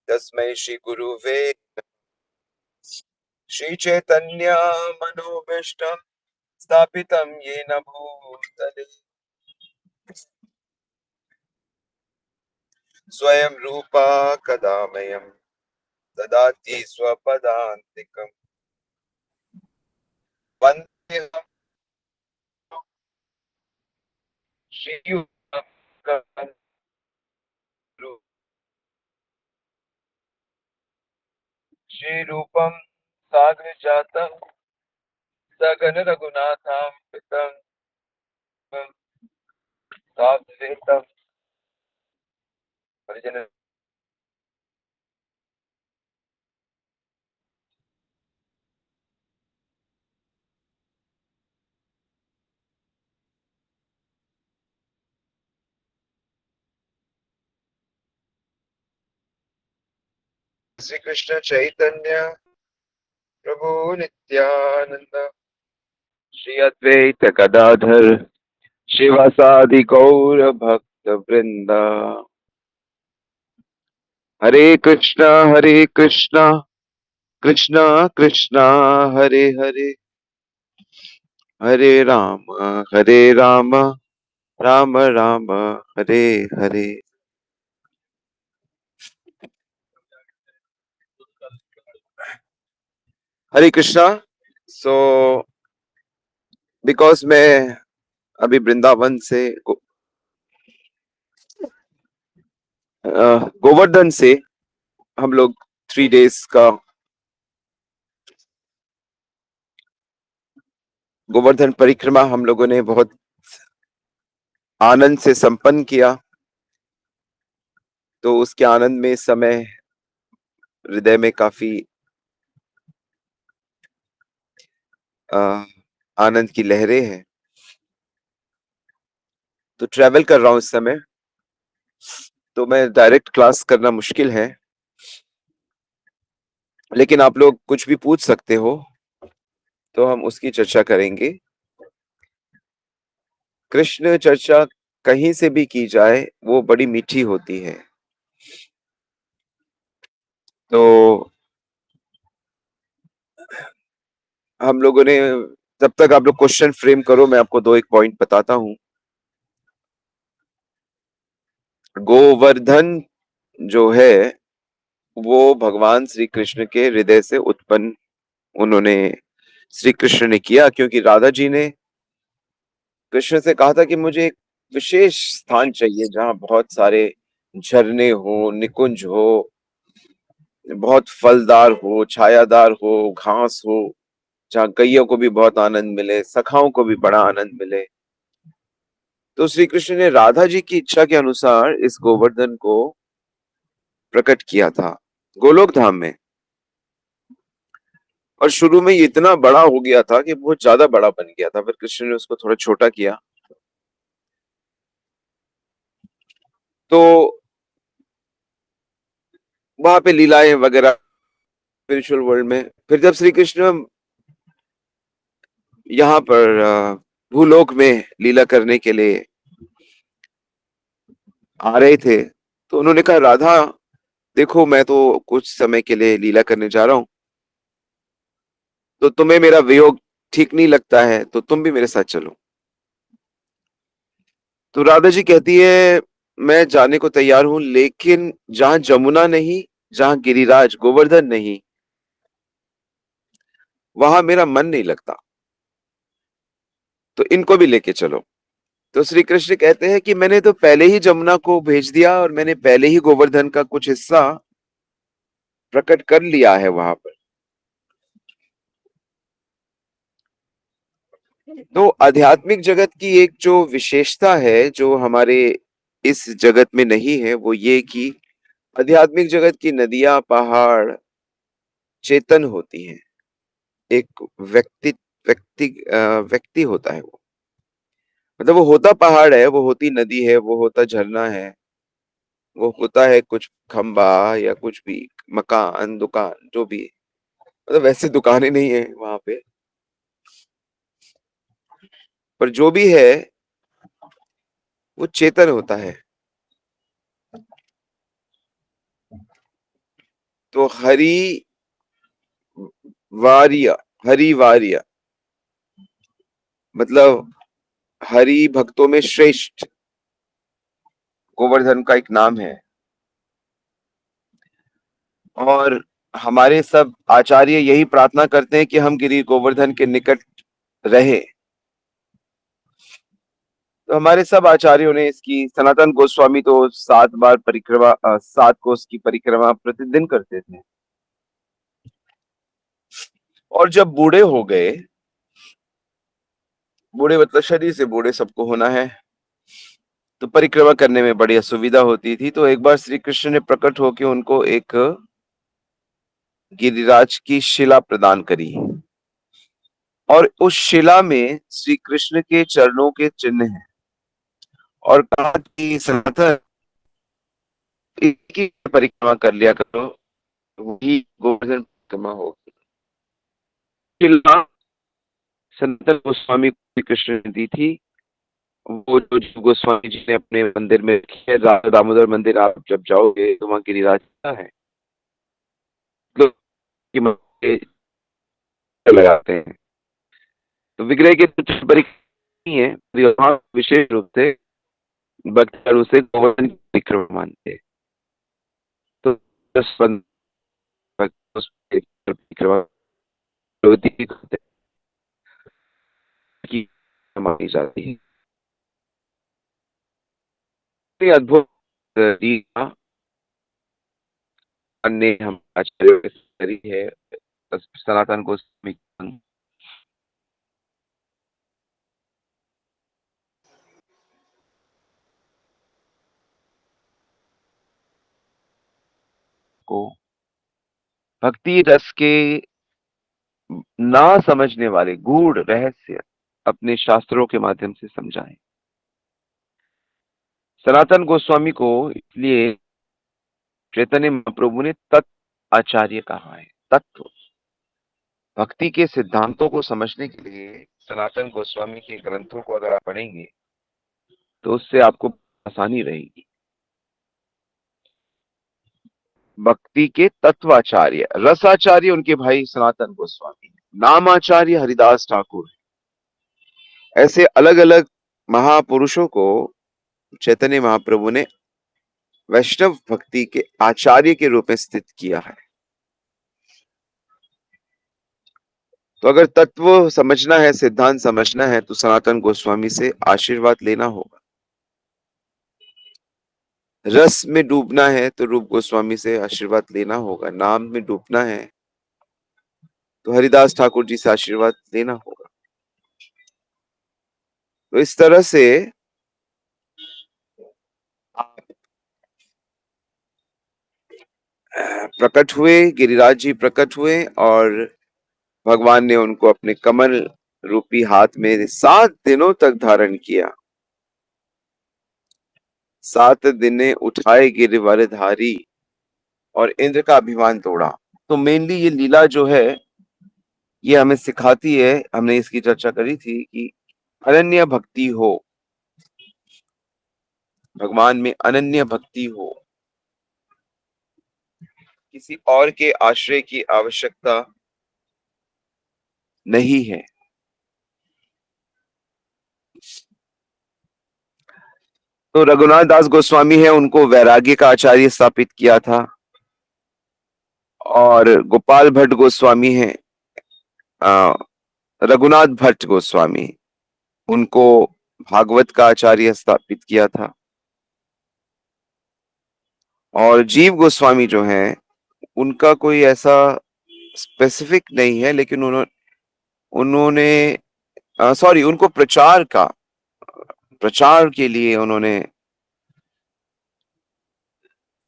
तस्मै श्री गुरुवे श्री चैतन्य मनोभीष्टं स्थापितं येन भूतले स्वयं रूपा कदा मह्यं ददाति स्वपदान्तिकम् वन्देऽहं श्रीयुतं श्रीरूपं साग्रजातं सगन रघुनाथान्वितं साद्वैतं परिजन। श्री कृष्ण चैतन्य प्रभु नित्यानंद श्री अद्वैत गदाधर शिवासादि गौर भक्त वृंदा। हरे कृष्णा कृष्णा कृष्णा हरे हरे, हरे राम राम राम हरे हरे। हरे कृष्णा। सो बिकॉज मैं अभी वृंदावन से गोवर्धन से हम लोग 3 days का गोवर्धन परिक्रमा हम लोगों ने बहुत आनंद से संपन्न किया। तो उसके आनंद में इस समय हृदय में काफी आनंद की लहरें हैं। तो ट्रैवल कर रहा हूं इस समय, तो मैं डायरेक्ट क्लास करना मुश्किल है, लेकिन आप लोग कुछ भी पूछ सकते हो तो हम उसकी चर्चा करेंगे। कृष्ण चर्चा कहीं से भी की जाए वो बड़ी मीठी होती है। तो हम लोगों ने, जब तक आप लोग क्वेश्चन फ्रेम करो, मैं आपको 2 एक पॉइंट बताता हूं। गोवर्धन जो है वो भगवान श्री कृष्ण के हृदय से उत्पन्न उन्होंने श्री कृष्ण ने किया, क्योंकि राधा जी ने कृष्ण से कहा था कि मुझे एक विशेष स्थान चाहिए जहां बहुत सारे झरने हो, निकुंज हो, बहुत फलदार हो, छायादार हो, घास हो, जहाँ गैया को भी बहुत आनंद मिले, सखाओं को भी बड़ा आनंद मिले। तो श्री कृष्ण ने राधा जी की इच्छा के अनुसार इस गोवर्धन को प्रकट किया था गोलोक धाम में। और शुरू में ये इतना बड़ा हो गया था कि बहुत ज्यादा बड़ा बन गया था, फिर कृष्ण ने उसको थोड़ा छोटा किया। तो वहां पे लीलाएं वगैरह स्पिरिचुअल वर्ल्ड में, फिर जब श्री कृष्ण यहाँ पर भूलोक में लीला करने के लिए आ रहे थे, तो उन्होंने कहा राधा देखो, मैं तो कुछ समय के लिए लीला करने जा रहा हूं, तो तुम्हें मेरा वियोग ठीक नहीं लगता है तो तुम भी मेरे साथ चलो। तो राधा जी कहती है मैं जाने को तैयार हूं, लेकिन जहां जमुना नहीं, जहां गिरिराज गोवर्धन नहीं, वहां मेरा मन नहीं लगता, तो इनको भी लेके चलो। तो श्री कृष्ण कहते हैं कि मैंने तो पहले ही जमुना को भेज दिया और मैंने पहले ही गोवर्धन का कुछ हिस्सा प्रकट कर लिया है वहां पर। तो आध्यात्मिक जगत की एक जो विशेषता है जो हमारे इस जगत में नहीं है, वो ये कि आध्यात्मिक जगत की नदियां, पहाड़ चेतन होती हैं। एक व्यक्ति व्यक्ति व्यक्ति होता है वो, मतलब वो होता पहाड़ है, वो होती नदी है, वो होता झरना है, वो होता है कुछ खंबा या कुछ भी मकान दुकान जो भी, मतलब वैसे दुकानें नहीं है वहां पे, पर जो भी है वो चेतन होता है। तो वार्य हरि वार्य मतलब हरि भक्तों में श्रेष्ठ गोवर्धन का एक नाम है। और हमारे सब आचार्य यही प्रार्थना करते हैं कि हम गिरि गोवर्धन के निकट रहे। तो हमारे सब आचार्यों ने इसकी, सनातन गोस्वामी तो 7 बार परिक्रमा, 7 कोस की परिक्रमा प्रतिदिन करते थे। और जब बूढ़े हो गए, बूढ़े मतलब शरीर से बूढ़े सबको होना है, तो परिक्रमा करने में बड़ी असुविधा होती थी। तो एक बार श्री कृष्ण ने प्रकट होकर उनको एक गिरिराज की शिला प्रदान करी, और उस शिला में श्री कृष्ण के चरणों के चिन्ह हैं, और कहा कि सनातन एक ही परिक्रमा कर लिया करो, वही गोवर्धन परिक्रमा होगी। शिला सनातन गोस्वामी को श्री कृष्ण ने दी थी। वो जो जीव गोस्वामी जी ने अपने मंदिर में रखी है, राधा दामोदर मंदिर, आप जब जाओगे तो वहाँ गिरिराज है, लोग की मछली लगाते हैं। तो विग्रह के कुछ नहीं है, वहाँ विशेष रूप से भक्त उसे गोवर्धन की परिक्रमा मानते हैं। तो 10 भक्त उस परिक्रमा की मानी जाती है। ये अद्भुत रीत अन्य हम आचार्य करी है सनातन गोस्वामी को भक्ति रस के ना समझने वाले गूढ़ रहस्य अपने शास्त्रों के माध्यम से समझाएं। सनातन गोस्वामी को इसलिए चैतन्य महाप्रभु ने तत्व आचार्य कहा है। तत्व भक्ति के सिद्धांतों को समझने के लिए सनातन गोस्वामी के ग्रंथों को अगर आप पढ़ेंगे तो उससे आपको आसानी रहेगी। भक्ति के तत्वाचार्य, रसाचार्य उनके भाई सनातन गोस्वामी, नामाचार्य हरिदास ठाकुर। ऐसे अलग अलग महापुरुषों को चैतन्य महाप्रभु ने वैष्णव भक्ति के आचार्य के रूप में स्थित किया है। तो अगर तत्व समझना है, सिद्धांत समझना है, तो सनातन गोस्वामी से आशीर्वाद लेना होगा। रस में डूबना है तो रूप गोस्वामी से आशीर्वाद लेना होगा। नाम में डूबना है तो हरिदास ठाकुर जी से आशीर्वाद लेना होगा। तो इस तरह से प्रकट हुए, गिरिराज जी प्रकट हुए, और भगवान ने उनको अपने कमल रूपी हाथ में 7 दिनों तक धारण किया। 7 दिने उठाए गिरिवर धारी, और इंद्र का अभिमान तोड़ा। तो मेनली ये लीला जो है ये हमें सिखाती है, हमने इसकी चर्चा करी थी कि अनन्य भक्ति हो, भगवान में अनन्य भक्ति हो, किसी और के आश्रय की आवश्यकता नहीं है। तो रघुनाथ दास गोस्वामी है, उनको वैराग्य का आचार्य स्थापित किया था। और गोपाल भट्ट गोस्वामी है, रघुनाथ भट्ट गोस्वामी, उनको भागवत का आचार्य स्थापित किया था। और जीव गोस्वामी जो हैं, उनका कोई ऐसा स्पेसिफिक नहीं है, लेकिन उन्होंने सॉरी, उनको प्रचार के लिए उन्होंने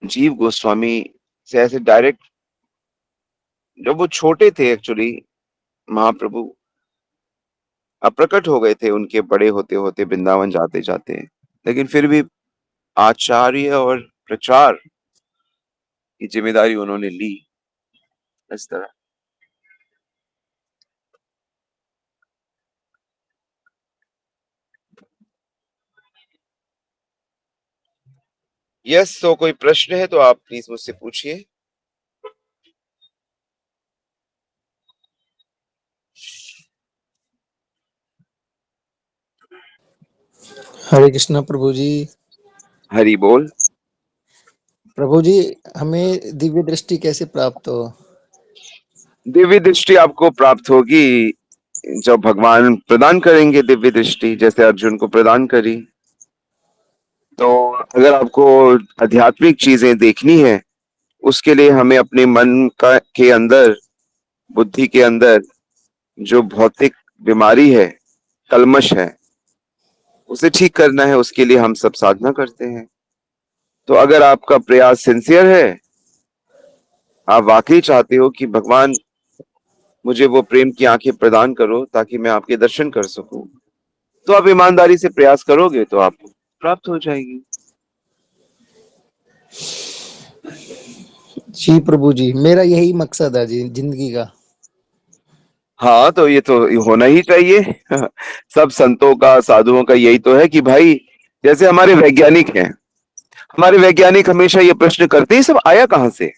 जीव गोस्वामी से ऐसे डायरेक्ट, जब वो छोटे थे एक्चुअली, महाप्रभु अप्रकट हो गए थे उनके बड़े होते होते वृंदावन जाते जाते, लेकिन फिर भी आचार्य और प्रचार की जिम्मेदारी उन्होंने ली। इस तरह यस। तो कोई प्रश्न है तो आप प्लीज मुझसे पूछिए। हरे कृष्णा प्रभु जी। हरि बोल। प्रभु जी, हमें दिव्य दृष्टि कैसे प्राप्त हो? दिव्य दृष्टि आपको प्राप्त होगी जब भगवान प्रदान करेंगे दिव्य दृष्टि, जैसे अर्जुन को प्रदान करी। तो अगर आपको आध्यात्मिक चीजें देखनी है, उसके लिए हमें अपने मन का के अंदर, बुद्धि के अंदर जो भौतिक बीमारी है, कल्मश है, उसे ठीक करना है। उसके लिए हम सब साधना करते हैं। तो अगर आपका प्रयास सिंसियर है, आप वाकई चाहते हो कि भगवान मुझे वो प्रेम की आंखें प्रदान करो ताकि मैं आपके दर्शन कर सकूं, तो आप ईमानदारी से प्रयास करोगे तो आप प्राप्त हो जाएगी। जी प्रभु जी, मेरा यही मकसद है जी जिंदगी का। हाँ, तो ये तो होना ही चाहिए। सब संतों का, साधुओं का यही तो है कि भाई, जैसे हमारे वैज्ञानिक हैं, हमारे वैज्ञानिक हमेशा ये प्रश्न करते हैं, सब आया कहां से।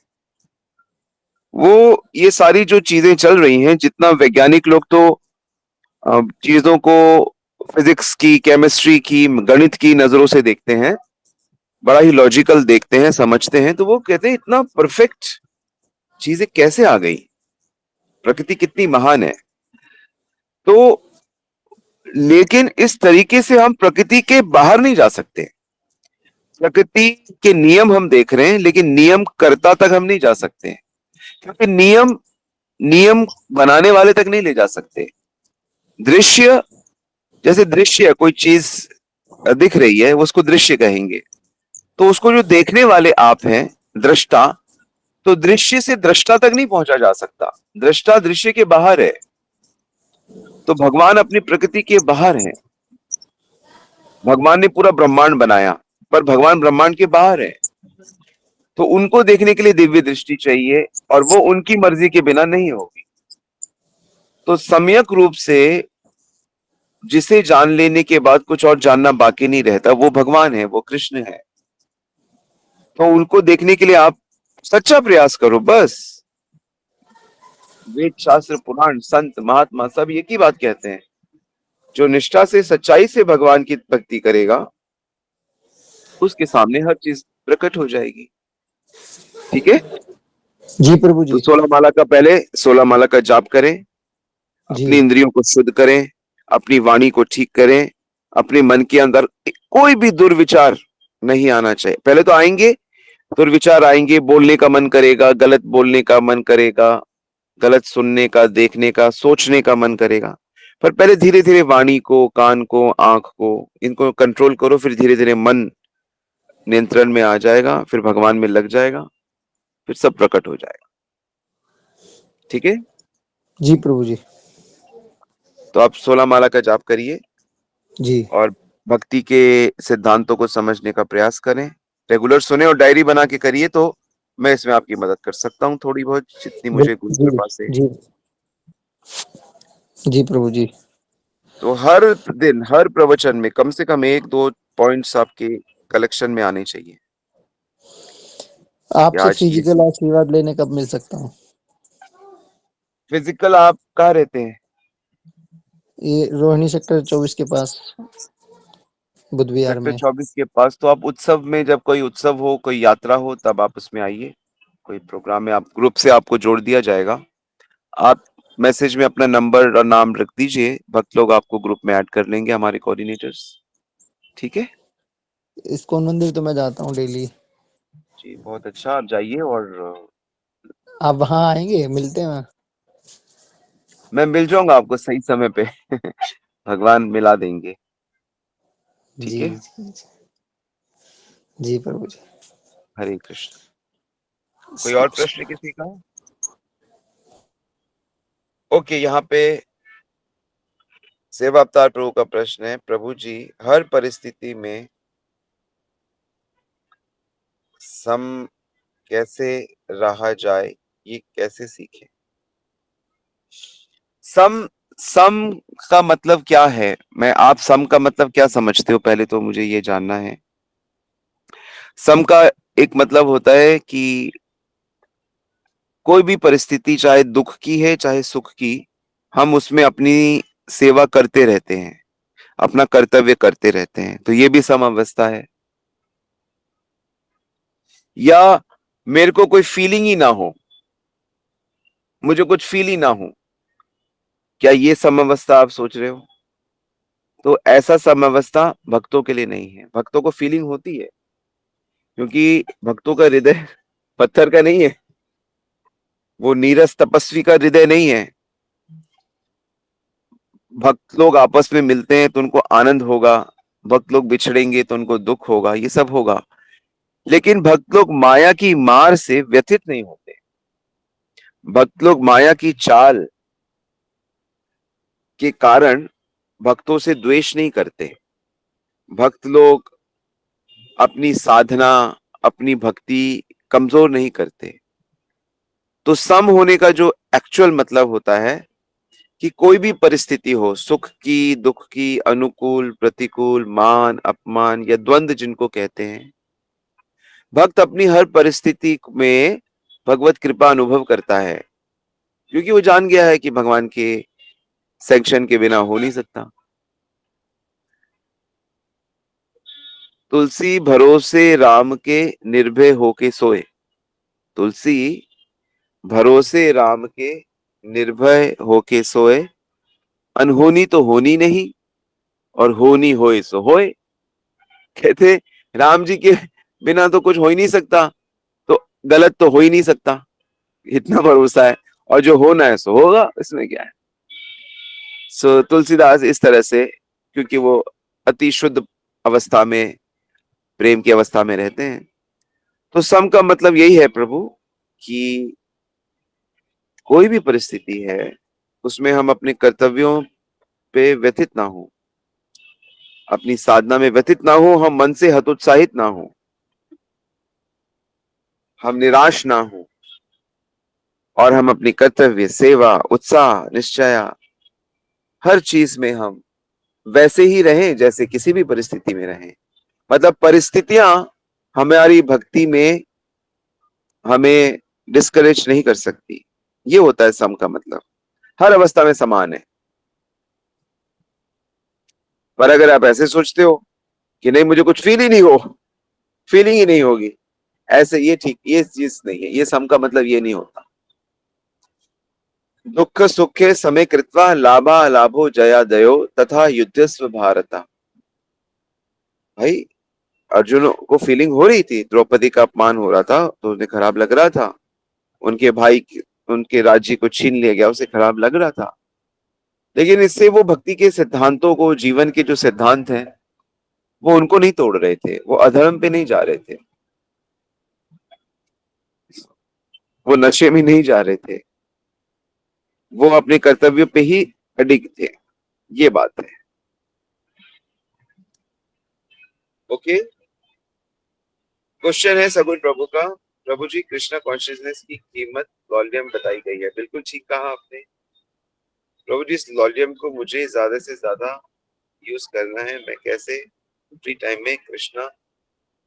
वो ये सारी जो चीजें चल रही हैं, जितना वैज्ञानिक लोग तो चीजों को फिजिक्स की, केमिस्ट्री की, गणित की नजरों से देखते हैं, बड़ा ही लॉजिकल देखते हैं, समझते हैं। तो वो कहते हैं इतना परफेक्ट चीजें कैसे आ गई, प्रकृति कितनी महान है। तो लेकिन इस तरीके से हम प्रकृति के बाहर नहीं जा सकते। प्रकृति के नियम हम देख रहे हैं, लेकिन नियम कर्ता तक हम नहीं जा सकते, क्योंकि नियम नियम बनाने वाले तक नहीं ले जा सकते। दृश्य, जैसे दृश्य कोई चीज दिख रही है, उसको दृश्य कहेंगे। तो उसको जो देखने वाले आप हैं, दृष्टा, तो दृश्य से दृष्टा तक नहीं पहुंचा जा सकता। दृष्टा दृश्य के बाहर है। तो भगवान अपनी प्रकृति के बाहर है। भगवान ने पूरा ब्रह्मांड बनाया, पर भगवान ब्रह्मांड के बाहर है। तो उनको देखने के लिए दिव्य दृष्टि चाहिए, और वो उनकी मर्जी के बिना नहीं होगी। तो सम्यक रूप से जिसे जान लेने के बाद कुछ और जानना बाकी नहीं रहता, वो भगवान है, वो कृष्ण है। तो उनको देखने के लिए आप सच्चा प्रयास करो बस। वेद, शास्त्र, पुराण, संत, महात्मा सब एक ही बात कहते हैं, जो निष्ठा से, सच्चाई से भगवान की भक्ति करेगा, उसके सामने हर चीज प्रकट हो जाएगी। ठीक है। जी प्रभु तो जी। 16 माला का, पहले 16 माला का जाप करें, जी। अपनी इंद्रियों को शुद्ध करें, अपनी वाणी को ठीक करें, अपने मन के अंदर कोई भी दुर्विचार नहीं आना चाहिए। पहले तो आएंगे, दुर्विचार आएंगे, बोलने का मन करेगा, गलत बोलने का मन करेगा, गलत सुनने का, देखने का, सोचने का मन करेगा। पर पहले धीरे धीरे वाणी को, कान को, आंख को, इनको कंट्रोल करो। फिर धीरे धीरे मन नियंत्रण में आ जाएगा, फिर भगवान में लग जाएगा, फिर सब प्रकट हो जाएगा। ठीक है। जी प्रभु जी। तो आप 16 माला का जाप करिए जी। और भक्ति के सिद्धांतों को समझने का प्रयास करें। रेगुलर सुने और डायरी बना के करिए, तो मैं इसमें आपकी मदद कर सकता हूँ थोड़ी बहुत, जितनी मुझे गुरु जी। कृपा से। जी। जी प्रभु जी। तो हर दिन, हर प्रवचन में कम से कम 1-2 पॉइंट्स आपके कलेक्शन में आने चाहिए कि आपसे आज की फिजिकल आशीर्वाद लेने कब मिल सकता हूँ? फिजिकल। आप कहाँ रहते हैं? ये रोहिणी सेक्टर 24 के पास, बुद्ध विहार सेक्टर में। 24 के पास। तो आप उत्सव में, जब कोई उत्सव हो, कोई यात्रा हो, तब आप उसमें आइए। कोई प्रोग्राम में आप ग्रुप से आपको जोड़ दिया जाएगा। आप मैसेज में अपना नंबर और नाम रख दीजिए, भक्त लोग आपको ग्रुप में ऐड कर लेंगे, हमारे कोऑर्डिनेटर्स। ठीक है। इस्कॉन मंदिर तो मैं जाता हूँ डेली। जी, बहुत अच्छा। आप जाइए और आप वहाँ आएंगे, मिलते हैं? मैं मिल जाऊंगा आपको सही समय पे। भगवान मिला देंगे। ठीक जी है। जी जी। जी प्रभु जी। हरे कृष्ण। कोई और प्रश्न किसी का? ओके, यहाँ पे सेवा अवतार प्रभु का प्रश्न है, प्रभु जी, हर परिस्थिति में सम कैसे रहा जाए, ये कैसे सीखें? सम सम का मतलब क्या है? आप सम का मतलब क्या समझते हो, पहले तो मुझे ये जानना है। सम का एक मतलब होता है कि कोई भी परिस्थिति, चाहे दुख की है चाहे सुख की, हम उसमें अपनी सेवा करते रहते हैं, अपना कर्तव्य करते रहते हैं, तो ये भी सम अवस्था है। या मेरे को कोई फीलिंग ही ना हो, मुझे कुछ फील ही ना हो, क्या ये सम अवस्था आप सोच रहे हो? तो ऐसा सम अवस्था भक्तों के लिए नहीं है। भक्तों को फीलिंग होती है, क्योंकि भक्तों का हृदय पत्थर का नहीं है, वो नीरस तपस्वी का हृदय नहीं है। भक्त लोग आपस में मिलते हैं तो उनको आनंद होगा, भक्त लोग बिछड़ेंगे तो उनको दुख होगा, ये सब होगा। लेकिन भक्त लोग माया की मार से व्यथित नहीं होते। भक्त लोग माया की चाल के कारण भक्तों से द्वेष नहीं करते। भक्त लोग अपनी साधना, अपनी भक्ति कमजोर नहीं करते। तो सम होने का जो एक्चुअल मतलब होता है कि कोई भी परिस्थिति हो, सुख की, दुख की, अनुकूल, प्रतिकूल, मान, अपमान या द्वंद जिनको कहते हैं, भक्त अपनी हर परिस्थिति में भगवत कृपा अनुभव करता है, क्योंकि वो जान गया है कि भगवान के सैंक्शन के बिना हो नहीं सकता। तुलसी भरोसे राम के निर्भय होके सोए। तुलसी भरोसे राम के निर्भय होके सोए, अनहोनी तो होनी नहीं और होनी होए सो होए। कहते राम जी के बिना तो कुछ हो ही नहीं सकता, तो गलत तो हो ही नहीं सकता, इतना भरोसा है, और जो होना है सो होगा, इसमें क्या है। सो तुलसीदास इस तरह से, क्योंकि वो अति शुद्ध अवस्था में, प्रेम की अवस्था में रहते हैं। तो सम का मतलब यही है प्रभु, कि कोई भी परिस्थिति है उसमें हम अपने कर्तव्यों पे व्यथित ना हो, अपनी साधना में व्यथित ना हो, हम मन से हतोत्साहित ना हो, हम निराश ना हो, और हम अपनी कर्तव्य, सेवा, उत्साह, निश्चय, हर चीज में हम वैसे ही रहें जैसे किसी भी परिस्थिति में रहें। मतलब परिस्थितियां हमारी भक्ति में हमें डिस्करेज नहीं कर सकती। ये होता है सम का मतलब, हर अवस्था में समान है। पर अगर आप ऐसे सोचते हो कि नहीं मुझे कुछ फील ही नहीं हो, फीलिंग ही नहीं होगी, ऐसे, ये ठीक, ये चीज नहीं है। ये सम का मतलब ये नहीं होता। दुख सुखे समे कृत्वा लाभा लाभो जया दयो तथा युद्धस्व भारत। भाई अर्जुन को फीलिंग हो रही थी, द्रौपदी का अपमान हो रहा था तो उन्हें खराब लग रहा था, उनके भाई उनके राज्य को छीन लिया गया, उसे खराब लग रहा था। लेकिन इससे वो भक्ति के सिद्धांतों को, जीवन के जो सिद्धांत हैं, वो उनको नहीं तोड़ रहे थे, वो अधर्म पे नहीं जा रहे थे, वो नशे में नहीं जा रहे थे, वो अपने कर्तव्य पे ही अडिग थे। ये बात है। ओके। क्वेश्चन है सगुन प्रभु का, प्रभु जी कृष्णा कॉन्शियसनेस की कीमत वॉल्यूम बताई गई है। बिल्कुल ठीक कहा आपने प्रभु जी। इस वॉल्यूम को मुझे ज्यादा से ज्यादा यूज करना है। मैं कैसे फ्री टाइम में कृष्णा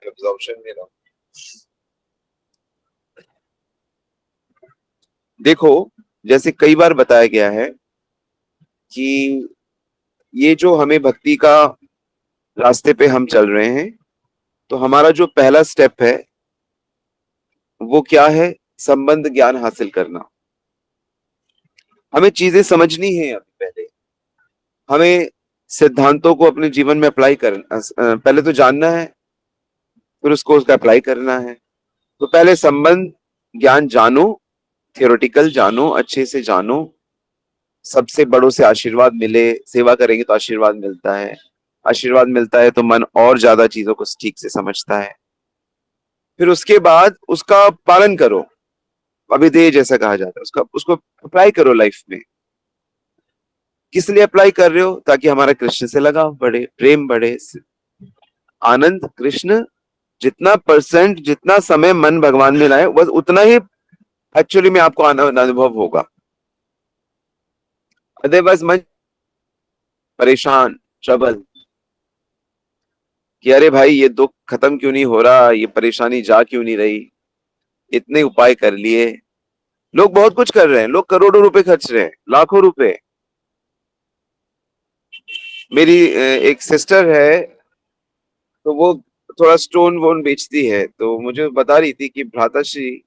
एब्जॉर्प्शन में रहूं। देखो, जैसे कई बार बताया गया है कि ये जो हमें भक्ति का रास्ते पे हम चल रहे हैं, तो हमारा जो पहला स्टेप है वो क्या है? संबंध ज्ञान हासिल करना। हमें चीजें समझनी है। अभी पहले हमें सिद्धांतों को अपने जीवन में अप्लाई करना, पहले तो जानना है, फिर उसको उसका अप्लाई करना है। तो पहले संबंध ज्ञान जानो, थियोरेटिकल जानो, अच्छे से जानो, सबसे बड़ों से आशीर्वाद मिले, सेवा करेंगे तो आशीर्वाद मिलता है, आशीर्वाद मिलता है तो मन और ज्यादा चीजों को ठीक से समझता है। फिर उसके बाद उसका पालन करो, अभिधेय जैसा कहा जाता है, उसका उसको अप्लाई करो लाइफ में। किस लिए अप्लाई कर रहे हो? ताकि हमारा कृष्ण से लगाव बढ़े, प्रेम बढ़े, आनंद। कृष्ण जितना परसेंट, जितना समय मन भगवान में लाए, बस उतना ही एक्चुअली में आपको अनुभव होगा। अदरवाइज मन परेशान, ट्रबल, कि अरे भाई ये दुख खत्म क्यों नहीं हो रहा, ये परेशानी जा क्यों नहीं रही, इतने उपाय कर लिए, लोग बहुत कुछ कर रहे हैं, लोग करोड़ों रुपए खर्च रहे हैं, लाखों रुपए, मेरी एक सिस्टर है, तो वो थोड़ा स्टोन वोन बेचती है, तो मुझे बता रही थी कि भ्राताश्री,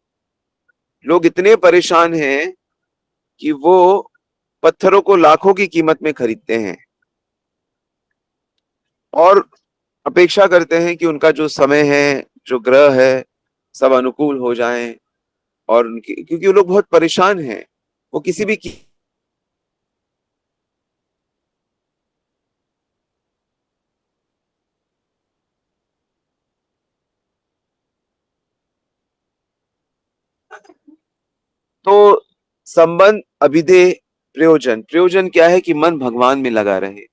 लोग इतने परेशान हैं कि वो पत्थरों को लाखों की कीमत में खरीदते हैं और अपेक्षा करते हैं कि उनका जो समय है, जो ग्रह है, सब अनुकूल हो जाएं। और उनकी, क्योंकि वो लोग बहुत परेशान हैं, वो किसी भी तो संबंध, अभिधेय, प्रयोजन। प्रयोजन क्या है कि मन भगवान में लगा रहे।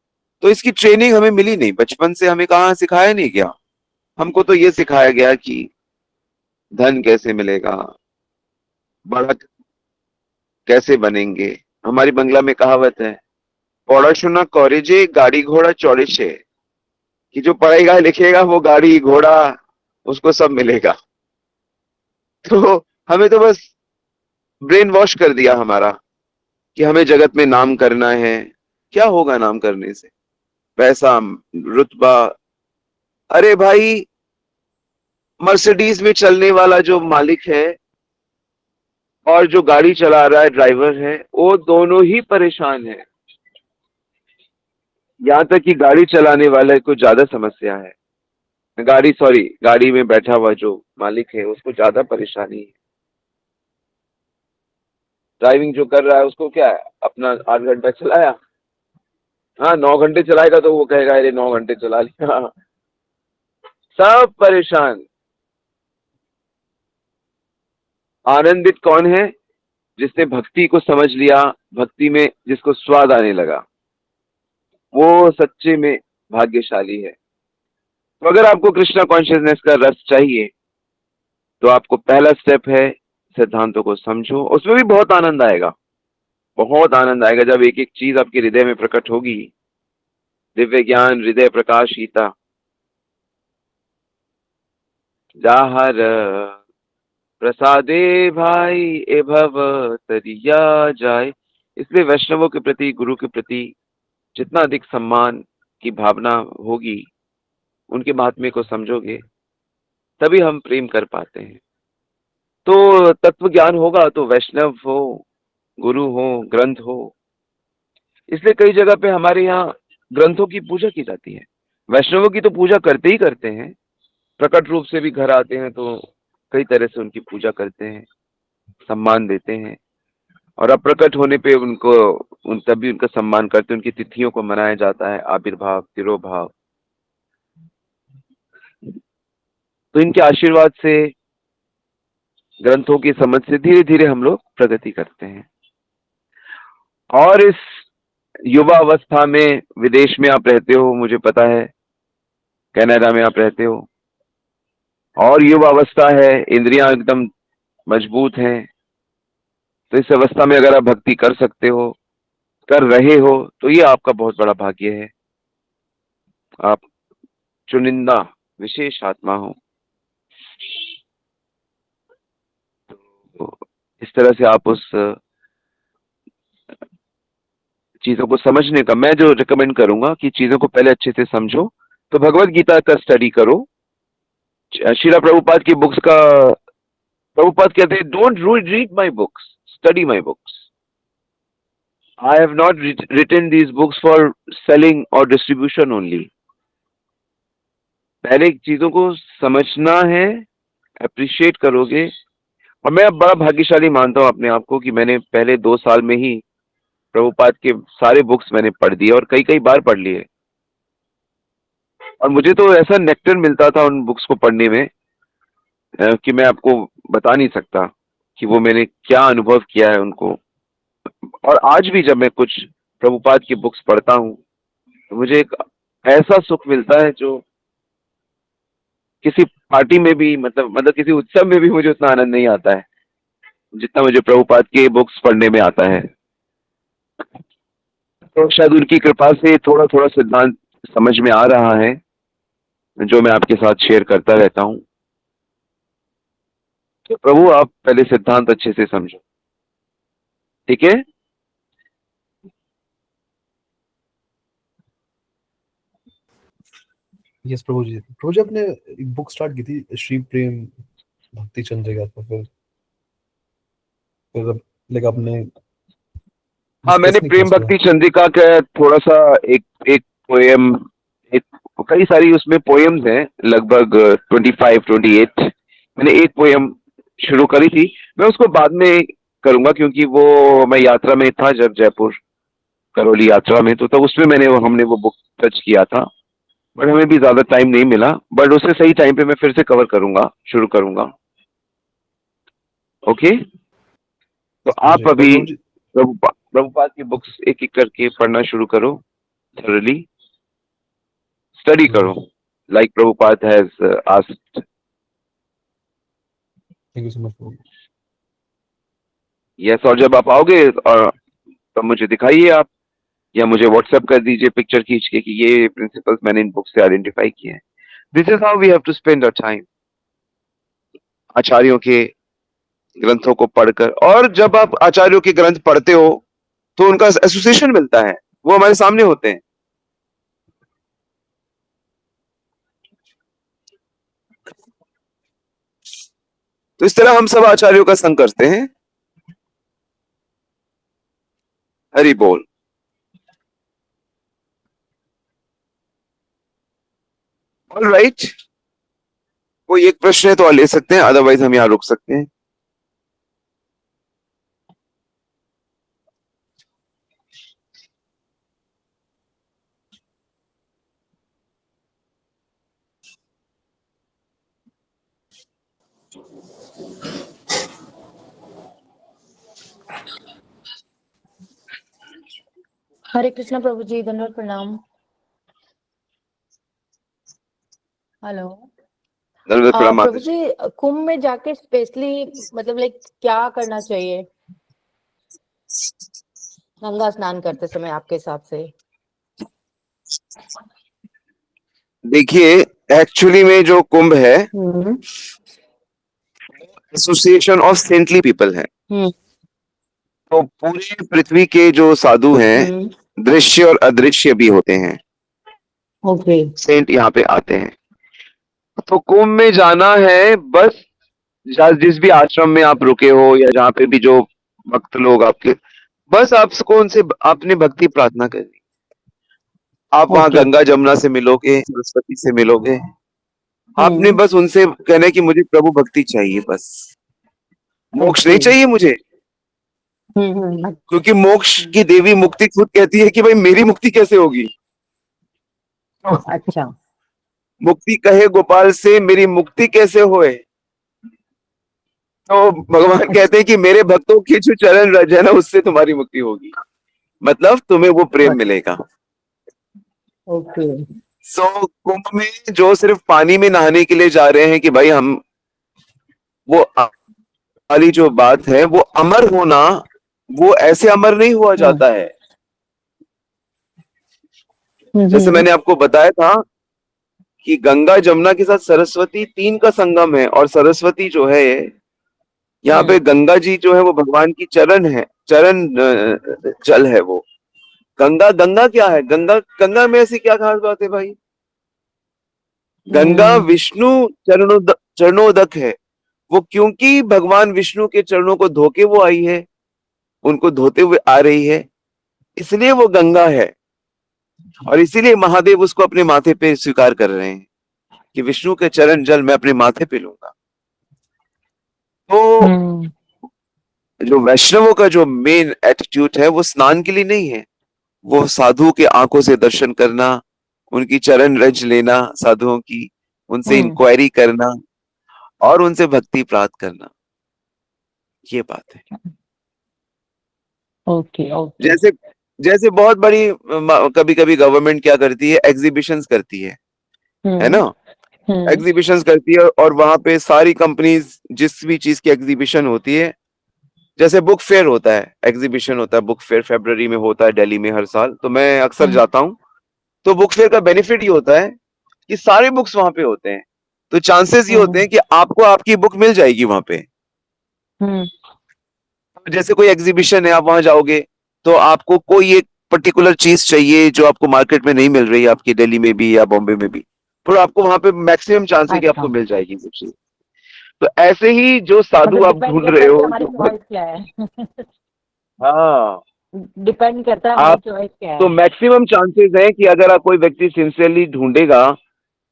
तो इसकी ट्रेनिंग हमें मिली नहीं, बचपन से हमें कहाँ सिखाया नहीं गया। हमको तो ये सिखाया गया कि धन कैसे मिलेगा, बड़ा कैसे बनेंगे। हमारी बंगला में कहावत है, पढ़ाशुना करे जे गाड़ी घोड़ा चौड़े से, कि जो पढ़ेगा लिखेगा वो गाड़ी घोड़ा उसको सब मिलेगा। तो हमें तो बस ब्रेन वॉश कर दिया हमारा कि हमें जगत में नाम करना है। क्या होगा नाम करने से? पैसा, रुतबा। अरे भाई, मर्सिडीज में चलने वाला जो मालिक है और जो गाड़ी चला रहा है ड्राइवर है, वो दोनों ही परेशान है। यहाँ तक कि गाड़ी चलाने वाले को ज्यादा समस्या है। गाड़ी में बैठा हुआ जो मालिक है उसको ज्यादा परेशानी है। ड्राइविंग जो कर रहा है उसको क्या है, अपना 8 घंटा चलाया, हाँ 9 घंटे चलाएगा तो वो कहेगा अरे 9 घंटे चला लिया। सब परेशान। आनंदित कौन है? जिसने भक्ति को समझ लिया, भक्ति में जिसको स्वाद आने लगा, वो सच्चे में भाग्यशाली है। तो अगर आपको कृष्णा कॉन्शियसनेस का रस चाहिए, तो आपको पहला स्टेप है, सिद्धांतों को समझो। उसमें भी बहुत आनंद आएगा, बहुत आनंद आएगा जब एक एक चीज आपके हृदय में प्रकट होगी। दिव्य ज्ञान हृदय प्रकाशिता, जाहर प्रसादे भाई ए भव तरिया जाए। इसलिए वैष्णवों के प्रति, गुरु के प्रति जितना अधिक सम्मान की भावना होगी, उनके महात्म्य को समझोगे, तभी हम प्रेम कर पाते हैं। तो तत्व ज्ञान होगा तो वैष्णव हो, गुरु हो, ग्रंथ हो। इसलिए कई जगह पे हमारे यहाँ ग्रंथों की पूजा की जाती है। वैष्णवों की तो पूजा करते ही करते हैं, प्रकट रूप से भी घर आते हैं तो कई तरह से उनकी पूजा करते हैं, सम्मान देते हैं। और अप्रकट होने पे उनको, उन तभी उनका सम्मान करते हैं, उनकी तिथियों को मनाया जाता है, आविर्भाव, तिरोभाव। तो इनके आशीर्वाद से, ग्रंथों की समझ से धीरे धीरे हम लोग प्रगति करते हैं। और इस युवा अवस्था में, विदेश में आप रहते हो, मुझे पता है कनाडा में आप रहते हो, और युवा अवस्था है, इंद्रियां एकदम मजबूत हैं। तो इस अवस्था में अगर आप भक्ति कर सकते हो, कर रहे हो, तो ये आपका बहुत बड़ा भाग्य है। आप चुनिंदा विशेष आत्मा हो। तो इस तरह से आप उस चीजों को समझने का, मैं जो रिकमेंड करूंगा कि चीजों को पहले अच्छे से समझो। तो भगवत गीता का स्टडी करो, श्रीला प्रभुपाद की बुक्स का। प्रभुपाद कहते हैं, don't read my books, study my books. I have not written these books for selling और डिस्ट्रीब्यूशन ओनली। पहले चीजों को समझना है, अप्रिशिएट करोगे। और मैं अब बड़ा भाग्यशाली मानता हूँ अपने आप को कि मैंने पहले 2 साल में ही प्रभुपाद के सारे बुक्स मैंने पढ़ दिए, और कई कई बार पढ़ लिए। और मुझे तो ऐसा नेक्टर मिलता था उन बुक्स को पढ़ने में, कि मैं आपको बता नहीं सकता कि वो मैंने क्या अनुभव किया है उनको। और आज भी जब मैं कुछ प्रभुपाद की बुक्स पढ़ता हूँ, तो मुझे एक ऐसा सुख मिलता है जो किसी पार्टी में भी, मतलब किसी उत्सव में भी मुझे उतना आनंद नहीं आता है जितना मुझे प्रभुपाद के बुक्स पढ़ने में आता है। तो शायद उनकी कृपा से थोड़ा थोड़ा सिद्धांत समझ में आ रहा है, जो मैं आपके साथ शेयर करता रहता हूँ। तो प्रभु, आप पहले सिद्धांत अच्छे से समझो, ठीक है? यस प्रभु जी। प्रभु जी आपने एक बुक स्टार्ट की थी श्री प्रेम भक्ति चंद्रिका, तो फिर लाइक आपने हाँ, मैंने डिस्कस नहीं किया प्रेम उसके भक्ति बाद। चंद्रिका का थोड़ा सा एक एक पोएम, एक कई सारी उसमें पोएम्स हैं, लगभग 25-28। मैंने एक पोएम शुरू करी थी, मैं उसको बाद में करूंगा क्योंकि वो मैं यात्रा में था जब जयपुर करौली यात्रा में, तो तब उसमें हमने वो बुक टच किया था, बट हमें भी ज्यादा टाइम नहीं मिला, बट उससे सही टाइम पे मैं फिर से कवर करूंगा, शुरू करूंगा। ओके, तो प्रभु जी, आप और अभी प्रभु जी प्रभुपाद की बुक्स एक एक करके पढ़ना शुरू करो, थॉरली स्टडी प्रभु करो, जी, like Prabhupada has asked. Thank you so much प्रभु जी। यस, और जब आप आओगे और तब मुझे दिखाइए आप, या मुझे व्हाट्सएप कर दीजिए पिक्चर खींच के कि ये प्रिंसिपल्स मैंने इन बुक से आइडेंटिफाई किए हैं। This is how we have to spend our time, आचार्यों के ग्रंथों को पढ़कर। और जब आप आचार्यों के ग्रंथ पढ़ते हो तो उनका एसोसिएशन मिलता है, वो हमारे सामने होते हैं। तो इस तरह हम सब आचार्यों का संग करते हैं। हरि बोल। ऑल राइट, कोई एक प्रश्न है तो ले सकते हैं, अदरवाइज हम यहाँ रुक सकते हैं। हरे कृष्णा प्रभु जी, धन्यवाद, प्रणाम। हेलो। धन्यवाद, प्रणाम प्रभु माता जी। जी, कुंभ में जाके स्पेशली मतलब लाइक क्या करना चाहिए गंगा स्नान करते समय आपके हिसाब से? देखिए, एक्चुअली में जो कुंभ है, एसोसिएशन ऑफ सेंटली पीपल है। तो पूरी पृथ्वी के जो साधु हैं, दृश्य और अदृश्य भी होते हैं, ओके। सेंट यहाँ पे आते हैं। तो कुंभ में जाना है बस, जिस भी आश्रम में आप रुके हो या जहाँ पे भी जो भक्त लोग आपके, बस आपको उनसे अपनी भक्ति प्रार्थना करनी। आप वहां ओके। गंगा जमुना से मिलोगे, सरस्वती से मिलोगे, आपने बस उनसे कहना है कि मुझे प्रभु भक्ति चाहिए, बस मोक्ष नहीं ओके। चाहिए मुझे, क्योंकि मोक्ष की देवी मुक्ति खुद कहती है कि भाई मेरी मुक्ति कैसे होगी। अच्छा। मुक्ति कहे गोपाल से मेरी मुक्ति कैसे होए। तो भगवान कहते हैं कि मेरे भक्तों के जो चरण रज है ना, उससे तुम्हारी मुक्ति होगी, मतलब तुम्हें वो प्रेम मिलेगा। ओके। सो कुंभ में जो सिर्फ पानी में नहाने के लिए जा रहे हैं कि भाई हम, वो वाली जो बात है, वो अमर होना, वो ऐसे अमर नहीं हुआ जाता है। जैसे मैंने आपको बताया था कि गंगा जमुना के साथ सरस्वती तीन का संगम है, और सरस्वती जो है यहाँ पे, गंगा जी जो है वो भगवान की चरण है, चरण जल है वो। गंगा, गंगा क्या है? गंगा, गंगा में ऐसी क्या खास बात है भाई? गंगा विष्णु चरणोदक है वो, क्योंकि भगवान विष्णु के चरणों को धोके वो आई है, उनको धोते हुए आ रही है, इसलिए वो गंगा है। और इसीलिए महादेव उसको अपने माथे पे स्वीकार कर रहे हैं कि विष्णु के चरण जल मैं अपने माथे पे लूंगा। तो जो वैष्णवों का जो मेन एटीट्यूड है, वो स्नान के लिए नहीं है, वो साधु के आंखों से दर्शन करना, उनकी चरण रज लेना, साधुओं की, उनसे इंक्वायरी करना और उनसे भक्ति प्राप्त करना, ये बात है। ओके। ओके। जैसे जैसे बहुत बड़ी कभी कभी गवर्नमेंट क्या करती है, एग्जीबिशंस करती है ना, एग्जीबिशंस करती है, और वहां पे सारी कंपनीज, जिस भी चीज की एग्जीबिशन होती है, जैसे बुक फेयर होता है, एग्जीबिशन होता है बुक फेयर, फरवरी में होता है दिल्ली में हर साल, तो मैं अक्सर जाता हूँ। तो बुक फेयर का बेनिफिट ये होता है कि सारे बुक्स वहां पे होते हैं, तो चांसेस ये होते हैं कि आपको आपकी बुक मिल जाएगी वहां पे। जैसे कोई एग्जीबिशन है, आप वहां जाओगे तो आपको कोई एक पर्टिकुलर चीज चाहिए जो आपको मार्केट में नहीं मिल रही है, आपकी दिल्ली में भी या बॉम्बे में भी, फिर आपको वहां पे मैक्सिमम चांस है कि अच्छा, आपको मिल जाएगी वो चीज। तो ऐसे ही जो साधु मतलब आप डिपेंड ढूंढ करता रहे है कि हो, हमारी जो चॉइस क्या है। हाँ, डिपेंड करता है हमारी आप, चॉइस क्या तो है। मैक्सिमम चांसेस है कि अगर आप कोई व्यक्ति सिंसियरली ढूंढेगा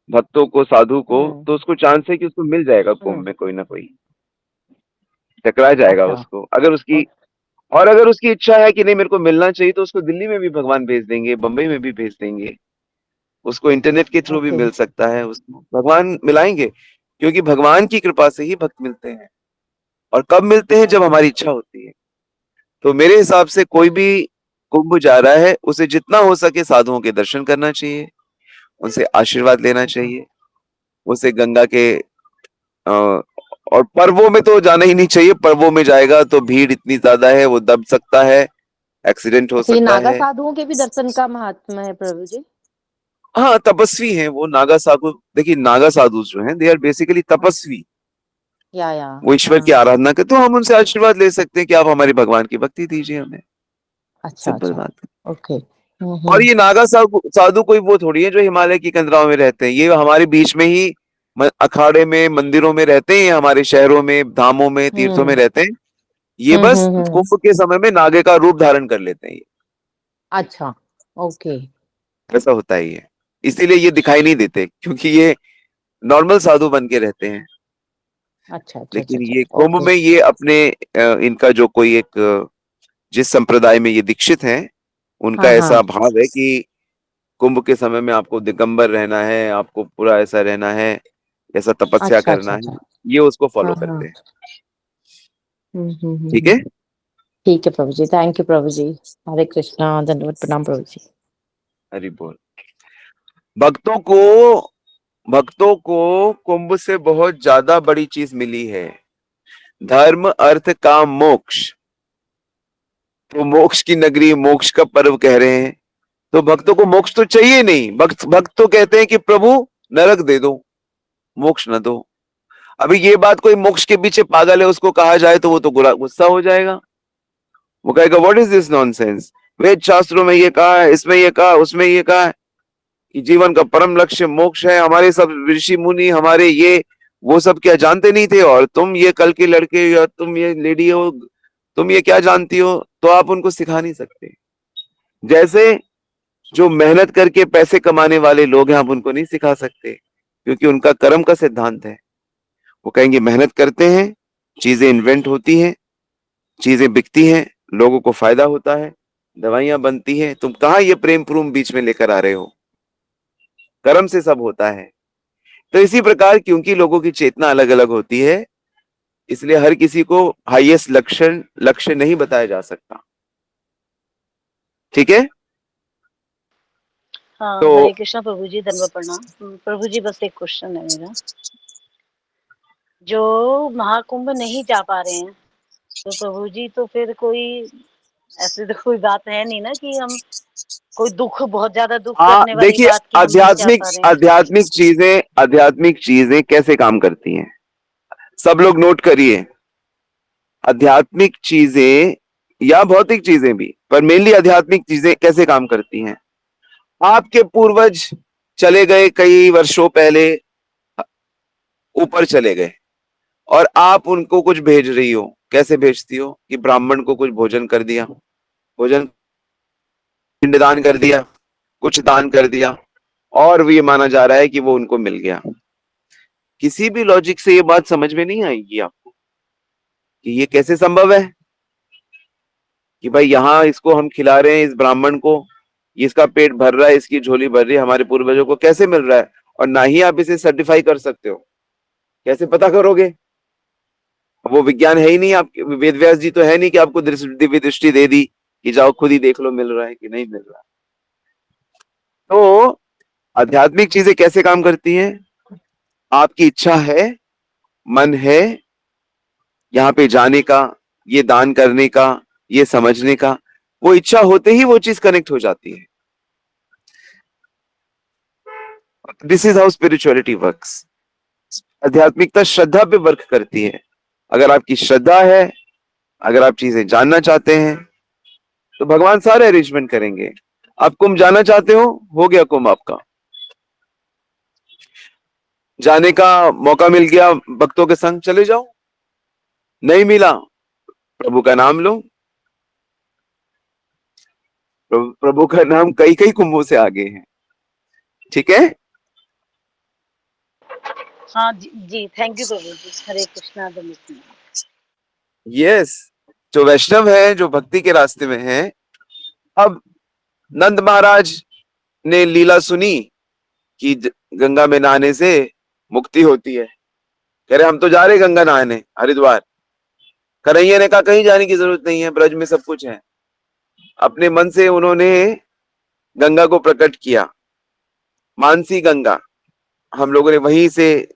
भक्तों को, साधु को, हम्म। तो उसको चांस है कि उसको मिल जाएगा कुंभ हम्म। में कोई ना कोई, टकरा जाएगा अच्छा। उसको। अगर उसकी, और अगर उसकी इच्छा है कि नहीं मेरे को मिलना चाहिए, तो उसको दिल्ली में भी भगवान भेज देंगे, बंबई में भी भेज देंगे, उसको इंटरनेट के थ्रू भी ओके। मिल सकता है, उसको भगवान मिलाएंगे। क्योंकि भगवान की कृपा से ही भक्त मिलते हैं। और कब मिलते हैं? जब हमारी इच्छा होती है। तो मेरे हिसाब से कोई भी कुंभ जा रहा है, उसे जितना हो सके साधुओं के दर्शन करना चाहिए, उनसे आशीर्वाद लेना अच्छा। चाहिए, उसे गंगा के और पर्वों में तो जाना ही नहीं चाहिए। पर्वों में जाएगा तो भीड़ इतनी ज्यादा है, वो दब सकता है, एक्सीडेंट हो अच्छा, ये सकता नागा है। साधुओं के भी दर्शन का महात्मा है प्रभु जी? हाँ, तपस्वी हैं वो नागा साधु। देखिए, नागा साधु जो हैं, दे आर बेसिकली तपस्वी। या वो ईश्वर की हाँ। आराधना करते, तो हम उनसे आशीर्वाद ले सकते हैं कि आप हमारी भगवान की भक्ति दीजिए हमें। अच्छा सिंपल अच्छा। बात है। ओके। और ये नागा साधु साधु कोई वो थोड़ी है जो हिमालय की कंदराओं में रहते हैं। ये हमारे बीच में ही अखाड़े में, मंदिरों में रहते हैं, हमारे शहरों में, धामों में, तीर्थों में हम्म रहते हैं। ये हम्म बस हम्म हम्म। कुंभ के समय में नागे का रूप धारण कर लेते हैं। ये अच्छा। ओके। ऐसा होता है ये। इसीलिए ये दिखाई नहीं देते, क्योंकि ये नॉर्मल साधु बन के रहते हैं। अच्छा अच्छा अच्छा लेकिन अच्छा। ये कुंभ ओके। में ये अपने इनका जो कोई एक जिस संप्रदाय में ये दीक्षित हैं, उनका हाँ हाँ। ऐसा भाव है कि कुंभ के समय में आपको दिगंबर रहना है, आपको पूरा ऐसा रहना है, ऐसा तपस्या अच्छा करना अच्छा है। अच्छा। ये उसको फॉलो हाँ करते हाँ। हैं। ठीक हम्म। है। ठीक है प्रभु जी, थैंक यू प्रभु जी। हरे कृष्णा, धन्यवाद, प्रणाम प्रभु जी। हरि बोल। भक्तों को भक्तों को कुंभ से बहुत ज्यादा बड़ी चीज मिली है। धर्म, अर्थ, काम, मोक्ष। तो मोक्ष की नगरी, मोक्ष का पर्व कह रहे हैं। तो भक्तों को मोक्ष तो चाहिए नहीं। भक्त भक्त तो कहते हैं कि प्रभु नरक दे दो, मोक्ष न दो। अभी ये बात कोई मोक्ष के पीछे पागल है उसको कहा जाए तो वो तो गुस्सा हो जाएगा। वो कहेगा व्हाट इज दिस नॉनसेंस। वेद शास्त्रों में ये कहा है, इसमें ये कहा, उसमें ये कहा है कि जीवन का परम लक्ष्य मोक्ष है। हमारे सब ऋषि मुनि, हमारे ये वो सब क्या जानते नहीं थे? और तुम ये कल के लड़के, या तुम ये लेडी हो, तुम ये क्या जानती हो? तो आप उनको सिखा नहीं सकते। जैसे जो मेहनत करके पैसे कमाने वाले लोग हैं, आप उनको नहीं सिखा सकते, क्योंकि उनका कर्म का सिद्धांत है। वो कहेंगे मेहनत करते हैं, चीजें इन्वेंट होती हैं, चीजें बिकती हैं, लोगों को फायदा होता है, दवाइयां बनती हैं। तुम कहाँ ये प्रेम प्रूम बीच में लेकर आ रहे हो? कर्म से सब होता है। तो इसी प्रकार क्योंकि लोगों की चेतना अलग अलग होती है, इसलिए हर किसी को हाईएस्ट लक्ष्य नहीं बताया जा सकता। ठीक है। हाँ, तो हरे कृष्णा प्रभु जी, धन्यवाद, प्रणाम। प्रभु जी, बस एक क्वेश्चन है मेरा। जो महाकुंभ नहीं जा पा रहे हैं, तो प्रभु जी तो फिर कोई ऐसे तो कोई बात है नहीं ना कि हम कोई दुख, बहुत ज्यादा दुख हाँ, करने वाली देखिए, बात कि हम नहीं जा आध्यात्मिक पा रहे हैं। आध्यात्मिक चीजें कैसे काम करती हैं, सब लोग नोट करिए। आध्यात्मिक चीजें या भौतिक चीजें भी, पर मेनली आध्यात्मिक चीजें कैसे काम करती हैं। आपके पूर्वज चले गए कई वर्षों पहले, ऊपर चले गए, और आप उनको कुछ भेज रही हो। कैसे भेजती हो? कि ब्राह्मण को कुछ भोजन कर दिया, भोजन, पिंडदान कर दिया, कुछ दान कर दिया, और ये माना जा रहा है कि वो उनको मिल गया। किसी भी लॉजिक से ये बात समझ में नहीं आएगी आपको कि ये कैसे संभव है कि भाई यहां इसको हम खिला रहे हैं, इस ब्राह्मण को, इसका पेट भर रहा है, इसकी झोली भर रही है, हमारे पूर्वजों को कैसे मिल रहा है? और ना ही आप इसे सर्टिफाई कर सकते हो। कैसे पता करोगे? वो विज्ञान है ही नहीं। आप वेद व्यास जी तो है नहीं कि आपको दिव्य दृष्टि दे दी कि जाओ खुद ही देख लो मिल रहा है कि नहीं मिल रहा। तो आध्यात्मिक चीजें कैसे काम करती हैं? आपकी इच्छा है, मन है यहाँ पे जाने का, ये दान करने का, ये समझने का, वो इच्छा होते ही वो चीज कनेक्ट हो जाती है। This is how spirituality works. आध्यात्मिकता श्रद्धा पे वर्क करती है। अगर आपकी श्रद्धा है, अगर आप चीजें जानना चाहते हैं, तो भगवान सारे अरेंजमेंट करेंगे। आप कुंभ जाना चाहते हो गया कुंभ आपका। जाने का मौका मिल गया भक्तों के संग, चले जाओ। नहीं मिला, प्रभु का नाम लो। प्रभु का नाम कई कई कुंभों से आगे है। ठीक है, हाँ जी थैंक यू प्रभु जी। हरे कृष्णा दंडवत। यस। जो वैष्णव है, जो भक्ति के रास्ते में है, अब नंद महाराज ने लीला सुनी कि गंगा में नहाने से मुक्ति होती है। कह रहे हम तो जा रहे गंगा नहाने हरिद्वार। कन्हैया ने कहा कहीं जाने की जरूरत नहीं है, ब्रज में सब कुछ है। अपने मन से उन्होंने गंगा को प्रकट किया, मानसी गंगा। हम लोगों ने वहीं से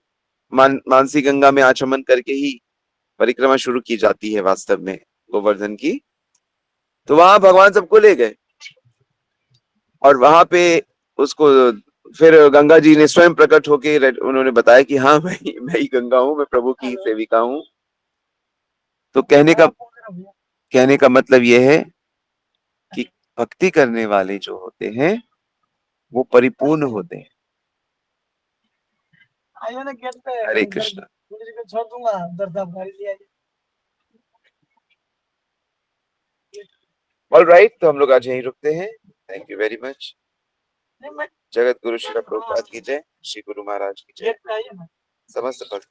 मानसी गंगा में आचमन करके ही परिक्रमा शुरू की जाती है वास्तव में गोवर्धन की। तो वहां भगवान सबको ले गए और वहां पे उसको फिर गंगा जी ने स्वयं प्रकट होके उन्होंने बताया कि हाँ मैं ही गंगा हूं, मैं प्रभु की सेविका हूं। तो कहने का मतलब यह है कि भक्ति करने वाले जो होते हैं वो परिपूर्ण होते हैं। हरे कृष्ण। ऑलराइट, तो हम लोग आज यहीं रुकते हैं। Thank you very much. Jagat Guru Shri Prabhupada की जय, श्री गुरु महाराज की जय, समस्त भक्त।